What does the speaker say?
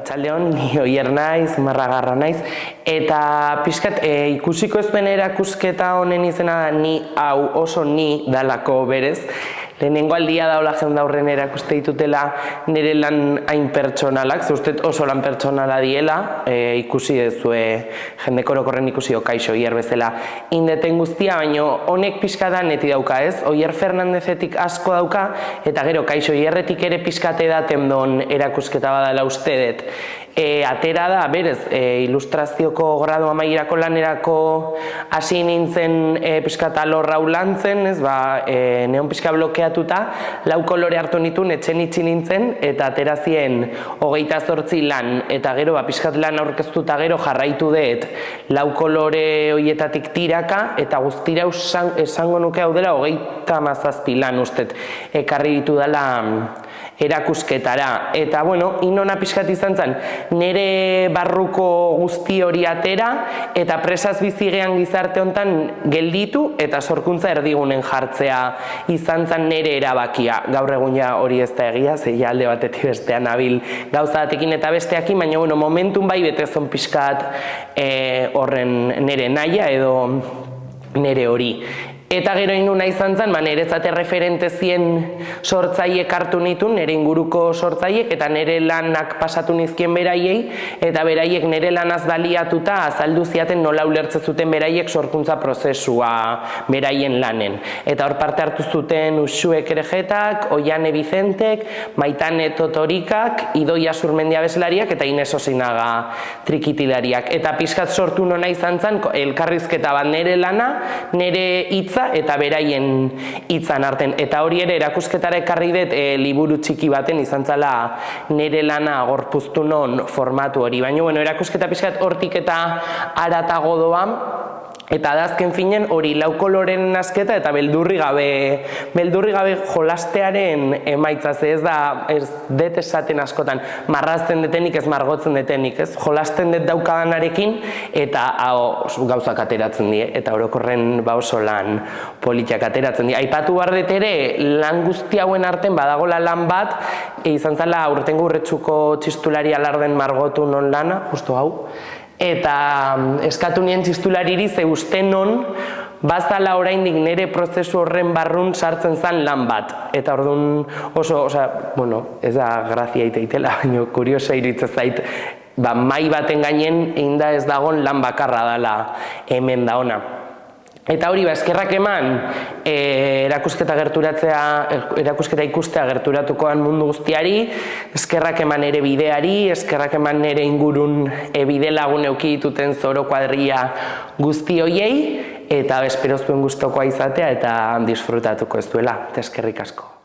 Arratsaldeon, ni Oier naiz, Marragarra naiz, eta pixkat ikusiko ez duen erakusketa honen izena da ni hau oso ni dalako berez. Lehenengo aldia daula jendaurren erakuste ditutela nire lan hain pertsonalak, ze uste oso lan pertsonala diela, ikusi dezue jendeko orokorren ikusi Kaixo Oier bezala indeten guztia, baina honek pixka da neti dauka ez, Oier Fernandezetik asko dauka, eta gero Kaixo Oierretik ere pixkate daten don erakusketa badala uste dut. Atera da, berez, ilustrazioko gradu amaierako lanerako hasi nintzen pixkat alor hau lantzen, ez, neon pixka blokeatuta, 4 kolore hartu nituen, etxen itxi nintzen, eta atera zien 28 lan, eta gero pixkat lan aurkeztuta gero jarraitu dut 4 kolore horietatik tiraka, eta guztira esango nuke hau dela 37 lan ustet, ekarri ditu dela erakusketara. Eta, bueno, inona pixkat izan zen, nire barruko guzti hori atera, eta presaz bizigean gizarte hontan gelditu, eta sorkuntza erdigunen jartzea izan zen nire erabakia. Gaur egun ja hori ez da egia, ze alde batetik bestean nabil gauza batekin eta besteakin, baina, bueno, momentun bai betezon pixkat horren nire nahia edo nire hori. Eta gero inuna izan zen, niretzate referente zien sortzaiek hartu nituen, nire inguruko sortzaiek, eta nire lanak pasatu nizkien beraiei, eta beraiek nire lanaz baliatuta azaldu ziaten nola ulertzen zuten beraiek sorkuntza prozesua beraien lanen. Eta hor parte hartu zuten Uxue Kerejetak, Oiane Bizentek, Maitane Totorikak, Idoia Zurmendia bezlariak, eta Ines Osinaga trikitilariak. Eta pixkat sortu nona izan zen, elkarrizketa bat nire lana, nire hitza, eta beraien hitzan arten. Eta hori ere erakusketara ekarri dut liburu txiki baten izan zela nire lana gorpuztu non formatu hori. Baina, bueno, erakusketa pixkat hortik eta haratago doa, eta da azken finen hori 4 koloren nasketa eta beldurri gabe jolastearen emaitza, ze ez da, ez dut esaten askotan, marrazten detenik ez margotzen detenik, ez? Jolasten dut daukadanarekin eta gauzak ateratzen die, eta orokorren oso lan politiak ateratzen die. Aipatu behar dut ere, lan guzti hauen arten badagola lan bat, izan zela aurtengo Urretxuko txistulari alarden margotu non lana, justu hau, eta eskatu nien txistulariri ze uste non bazala oraindik nire prozesu horren barrun sartzen zen lan bat. Eta orduan oso, bueno, ez da grazia iteitela, baina kurioso iruditzen zait, mai baten gainen inda ez dagon lan bakarra dela hemen da ona. Eta hori, eskerrak eman, erakusketa ikustea gerturatukoan mundu guztiari, eskerrak eman ere bideari, eskerrak eman ere ingurun bide lagun euki dituten Zoro kuadrilla guzti hoiei, eta espero zuen gustokoa izatea eta disfrutatuko ez duela, eta eskerrik asko.